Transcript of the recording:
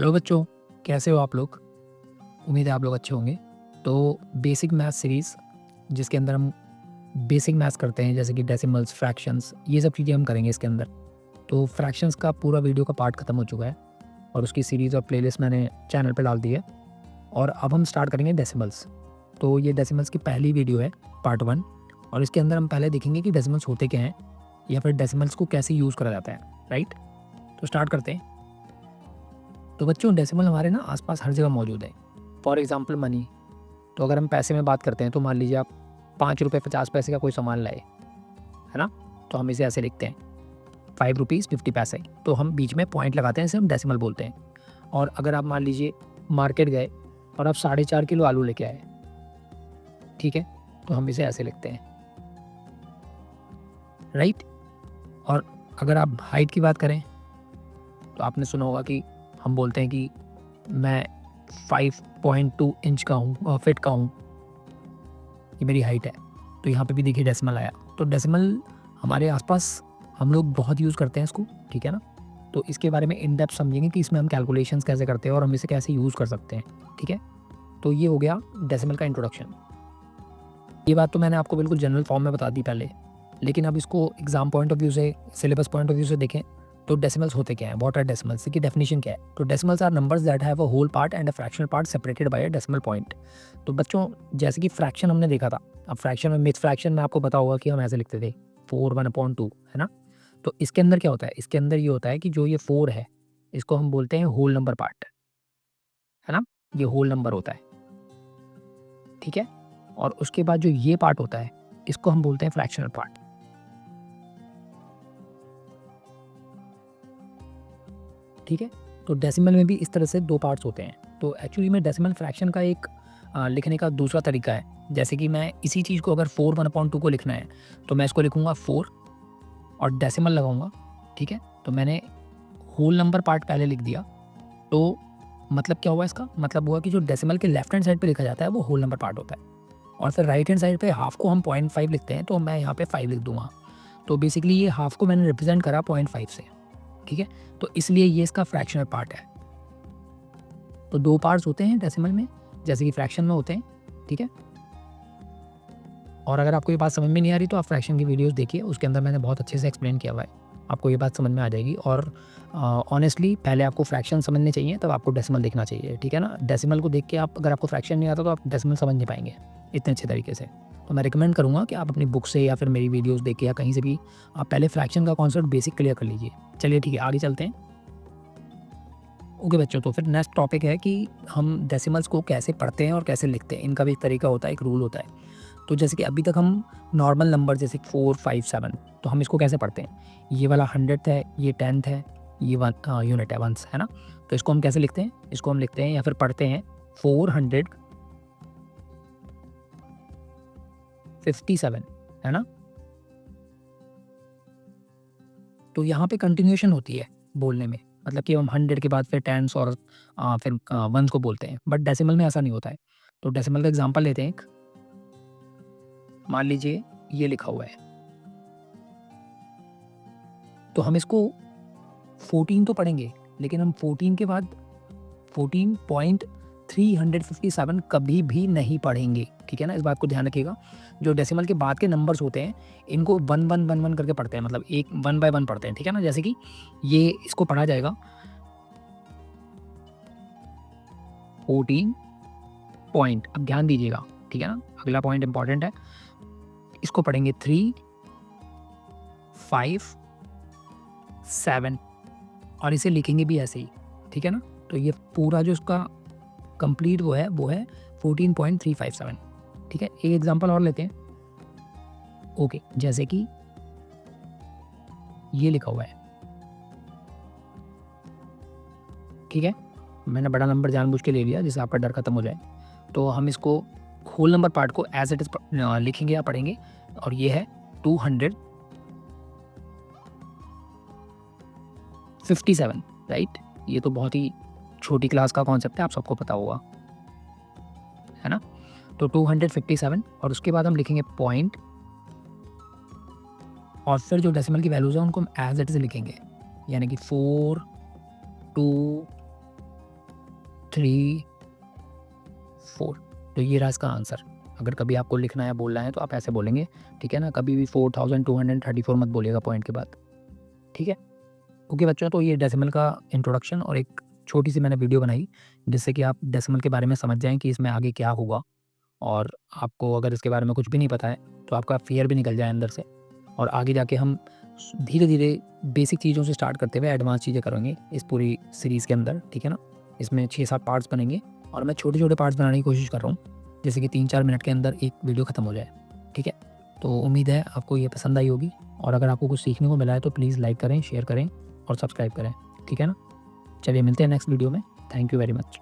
Hello बच्चों, कैसे हो आप लोग? उम्मीद है आप लोग अच्छे होंगे। तो बेसिक मैथ सीरीज़ जिसके अंदर हम बेसिक मैथ्स करते हैं, जैसे कि डेसिमल्स, फ्रैक्शंस, ये सब चीज़ें हम करेंगे इसके अंदर। तो फ्रैक्शंस का पूरा वीडियो का पार्ट ख़त्म हो चुका है और उसकी सीरीज़ और प्लेलिस्ट मैंने चैनल पे डाल दी है और अब हम स्टार्ट करेंगे डेसिमल्स। तो ये डेसिमल्स की पहली वीडियो है, पार्ट 1, और इसके अंदर हम पहले देखेंगे कि डेसिमल्स होते क्या हैं या फिर डेसिमल्स को कैसे यूज़ करा जाता है, राइट? तो स्टार्ट करते हैं। तो बच्चों, डेसिमल हमारे ना आसपास हर जगह मौजूद है। For example money. तो अगर हम पैसे में बात करते हैं तो मान लीजिए आप 5 रुपये 50 पैसे का कोई सामान लाए, है ना? तो हम इसे ऐसे लिखते हैं 5 रुपीज़ 50 पैसे। तो हम बीच में पॉइंट लगाते हैं, इसे हम डेसिमल बोलते हैं। और अगर आप मान लीजिए मार्केट गए और आप 4.5 किलो आलू लेके आए, ठीक है? तो हम इसे ऐसे लिखते हैं, राइट? और अगर आप हाइट की बात करें तो आपने सुना होगा कि हम बोलते हैं कि मैं 5.2 इंच का हूँ, फिट का हूँ, ये मेरी हाइट है। तो यहाँ पे भी देखिए डेसिमल आया। तो डेसिमल हमारे आसपास हम लोग बहुत यूज़ करते हैं इसको, ठीक है ना? तो इसके बारे में इन डेप्थ समझेंगे कि इसमें हम कैलकुलेशंस कैसे करते हैं और हम इसे कैसे यूज़ कर सकते हैं, ठीक है? तो ये हो गया डेसिमल का इंट्रोडक्शन। ये बात तो मैंने आपको बिल्कुल जनरल फॉर्म में बता दी पहले, लेकिन अब इसको एग्जाम पॉइंट ऑफ व्यू से, सिलेबस पॉइंट ऑफ व्यू से देखें तो डेसिमल्स होते क्या हैं? What are decimals? इसकी डेफिनेशन क्या है? तो decimals are numbers that have a whole part and a fractional part separated by a decimal point. तो बच्चों, जैसे कि फ्रैक्शन हमने देखा था, अब फ्रैक्शन में मिक्स फ्रैक्शन में आपको पता होगा कि हम ऐसे लिखते थे 4/1/2, है ना? तो इसके अंदर क्या होता है? इसके अंदर ये होता है कि जो ये 4 है, इसको हम बोलते हैं होल नंबर पार्ट, है ना? ये होल नंबर होता है, ठीक है? और उसके बाद जो ये पार्ट होता है, इसको हम बोलते हैं फ्रैक्शनल पार्ट, ठीक है? तो डेसिमल में भी इस तरह से 2 पार्ट्स होते हैं। तो एक्चुअली में डेसिमल फ्रैक्शन का एक लिखने का दूसरा तरीका है। जैसे कि मैं इसी चीज़ को अगर 4/1/2 को लिखना है, तो मैं इसको लिखूँगा 4 और डेसिमल लगाऊँगा, ठीक है? तो मैंने होल नंबर पार्ट पहले लिख दिया। तो मतलब क्या हुआ इसका? मतलब हुआ कि जो डेसिमल के लेफ्ट हैंड साइड पे लिखा जाता है, वो होल नंबर पार्ट होता है और फिर राइट हैंड साइड पे हाफ को हम 0.5 लिखते हैं, तो मैं यहाँ पे 5 लिख दूँगा। तो बेसिकली ये हाफ को मैंने रिप्रेज़ेंट करा 0.5 से, ठीक है? तो इसलिए ये इसका फ्रैक्शनल पार्ट है। तो 2 पार्ट्स होते हैं डेसिमल में, जैसे कि फ्रैक्शन में होते हैं, ठीक है? और अगर आपको ये बात समझ में नहीं आ रही तो आप फ्रैक्शन की वीडियोज़ देखिए, उसके अंदर मैंने बहुत अच्छे से एक्सप्लेन किया हुआ है। आपको ये बात समझ में आ जाएगी और ऑनेस्टली पहले आपको फ्रैक्शन समझने चाहिए, तब आपको डेसिमल देखना चाहिए, ठीक है ना? डेसिमल को देख के आप, अगर आपको फ्रैक्शन नहीं आता तो आप डेसिमल समझ नहीं पाएँगे इतने अच्छे तरीके से। तो मैं रिकमेंड करूँगा कि आप अपनी बुक से या फिर मेरी वीडियोज़ देख के या कहीं से भी आप पहले फ्रैक्शन का कॉन्सेप्ट बेसिक क्लियर कर लीजिए। चलिए ठीक है, आगे चलते हैं। ओके बच्चों, तो फिर नेक्स्ट टॉपिक है कि हम डेसिमल्स को कैसे पढ़ते हैं और कैसे लिखते हैं। इनका भी एक तरीका होता है, एक रूल होता है। तो जैसे कि अभी तक हम नॉर्मल नंबर जैसे 4, 5, 7, तो हम इसको कैसे पढ़ते हैं? ये वाला 100th है, ये 10th है, ये यूनिट है, वंस, है ना? तो इसको हम कैसे लिखते हैं? इसको हम लिखते हैं या फिर पढ़ते हैं 457, है ना? तो यहाँ पे कंटिन्यूएशन होती है बोलने में, मतलब कि हम 100 के बाद फिर टेंस और फिर वंस को बोलते हैं, बट डेसिमल में ऐसा नहीं होता है। तो डेसिमल का एग्जांपल लेते हैं एक। मान लीजिए ये लिखा हुआ है, तो हम इसको 14 तो पढ़ेंगे, लेकिन हम 14 के बाद 14.357 कभी भी नहीं पढ़ेंगे, ठीक है ना? इस बात को ध्यान रखिएगा। जो डेसिमल के बाद के नंबर्स होते हैं, इनको 1 करके पढ़ते हैं, मतलब एक 1 बाय 1 पढ़ते हैं, ठीक है ना? जैसे कि ये इसको पढ़ा जाएगा 14 पॉइंट, अब ध्यान दीजिएगा, ठीक है ना? अगला पॉइंट इंपॉर्टेंट है। इसको पढ़ेंगे 3, 5, 7 और इसे लिखेंगे भी ऐसे ही, ठीक है ना? तो ये पूरा जो इसका कंप्लीट वो है 14.357, ठीक है? एक एग्जांपल और लेते हैं। ओके, जैसे कि ये लिखा हुआ है, ठीक है? मैंने बड़ा नंबर जानबूझ के ले लिया जिससे आपका डर खत्म हो जाए। तो हम इसको होल नंबर पार्ट को एज इट इज़ लिखेंगे या पढ़ेंगे और ये है 257, राइट? ये तो बहुत ही छोटी क्लास का कॉन्सेप्ट है, आप सबको पता होगा, है ना? तो 257 और उसके बाद हम लिखेंगे पॉइंट और फिर जो डेसिमल की वैल्यूज़ हैं उनको हम एज इट इज़ लिखेंगे, यानी कि 4, 2, 3, 4। तो ये रहा इसका आंसर। अगर कभी आपको लिखना है बोलना है तो आप ऐसे बोलेंगे, ठीक है ना? कभी भी 4234 मत बोलिएगा पॉइंट के बाद, ठीक है? ओके बच्चों, तो ये डेसिमल का इंट्रोडक्शन और एक छोटी-सी मैंने वीडियो बनाई जिससे कि आप डेसिमल के बारे में समझ जाएँ कि इसमें आगे क्या होगा, और आपको अगर इसके बारे में कुछ भी नहीं पता है तो आपका फ़ियर भी निकल जाए अंदर से, और आगे जाके हम धीरे-धीरे बेसिक चीज़ों से स्टार्ट करते हुए एडवांस चीज़ें करेंगे इस पूरी सीरीज़ के अंदर, ठीक है ना? इसमें 6-7 पार्ट्स बनेंगे और मैं छोटे-छोटे पार्ट्स बनाने की कोशिश कर रहा हूँ, जैसे कि 3-4 मिनट के अंदर एक वीडियो खत्म हो जाए, ठीक है? तो उम्मीद है आपको ये पसंद आई होगी, और अगर आपको कुछ सीखने को मिला है तो प्लीज़ लाइक करें, शेयर करें और सब्सक्राइब करें, ठीक है ना? चलिए मिलते हैं नेक्स्ट वीडियो में। Thank you very much.